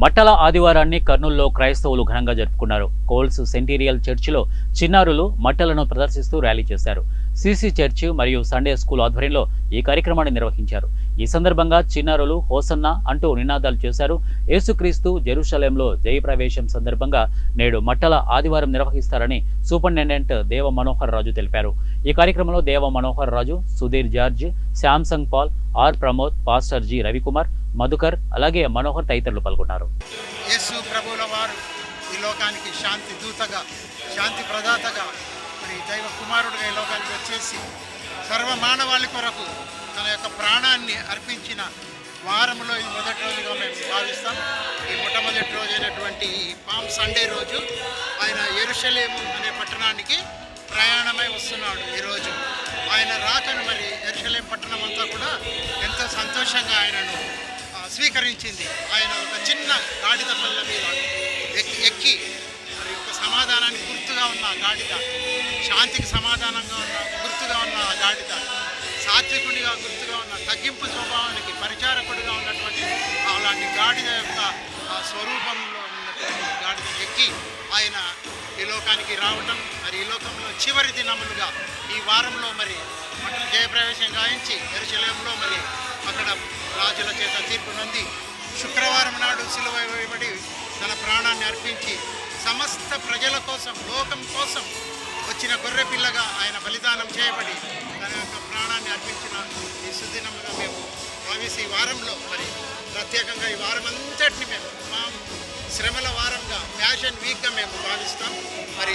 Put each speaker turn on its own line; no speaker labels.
మట్టల ఆదివారాన్ని కర్నూలులో క్రైస్తవులు ఘనంగా జరుపుకున్నారు. కోల్స్ సెంటీరియల్ చర్చిలో చిన్నారులు మట్టలను ప్రదర్శిస్తూ ర్యాలీ చేశారు. సిసి చర్చ్ మరియు సండే స్కూల్ ఆధ్వర్యంలో ఈ కార్యక్రమాన్ని నిర్వహించారు. ఈ సందర్భంగా చిన్నారులు హోసన్న అంటూ నినాదాలు చేశారు. యేసుక్రీస్తు జెరూషలేంలో జయప్రవేశం సందర్భంగా నేడు మట్టల ఆదివారం నిర్వహిస్తారని సూపరింటెండెంట్ దేవ మనోహర్ రాజు తెలిపారు. ఈ కార్యక్రమంలో Deva Manohar Raju, Sudhir George, Samson Paul, R Pramod, pastor G Ravikumar, Madhukar, అలాగే మనోహర్ తదితరులు పాల్గొన్నారు.
యేసు ప్రభువుల వారు ఈ లోకానికి శాంతి దూతగా, శాంతి ప్రదాతగా, మరి దైవ కుమారుడుగా ఈ లోకానికి వచ్చేసి సర్వమానవాళి కొరకు తన యొక్క ప్రాణాన్ని అర్పించిన వారంలో ఇది మొదటి రోజుగా మేము భావిస్తాం. ఈ మొట్టమొదటి రోజు అయినటువంటి పామ్ సండే రోజు ఆయన యెరూషలేము అనే పట్టణానికి ప్రయాణమై వస్తున్నాడు. ఈరోజు ఆయన రాకను మరి యెరూషలేం పట్టణం అంతా కూడా ఎంతో సంతోషంగా ఆయనను స్వీకరించింది. ఆయన ఒక చిన్న గాడిద పళ్ళ మీద ఎక్కి మరి ఒక సమాధానానికి గుర్తుగా ఉన్న గాడిద, శాంతికి సమాధానంగా ఉన్న గుర్తుగా ఉన్న గాడిద, సాత్వికుడిగా గుర్తుగా ఉన్న, తగ్గింపు స్వభావానికి పరిచారకుడిగా ఉన్నటువంటి అలాంటి గాడిద యొక్క స్వరూపంలో ఉన్నటువంటి గాడిద ఎక్కి ఆయన ఈ లోకానికి రావటం, మరి ఈ లోకంలో చివరి దినములుగా ఈ వారంలో మరి మట్టల జయప్రవేశం గాయించి యెరూషలేములో మరి అక్కడ రాజుల చేత తీర్పు నొంది శుక్రవారం నాడు సిలువ వేయబడి తన ప్రాణాన్ని అర్పించి సమస్త ప్రజల కోసం, లోకం కోసం వచ్చిన గొర్రె పిల్లగా ఆయన బలిదానం చేయబడి తన యొక్క ప్రాణాన్ని అర్పించిన ఈ సుదినముగా మేము భావిసి ఈ వారంలో మరి ప్రత్యేకంగా ఈ వారం అంతటిని మేము మా శ్రమల వారంగా, ఫ్యాషన్ వీక్గా మేము భావిస్తాం. మరి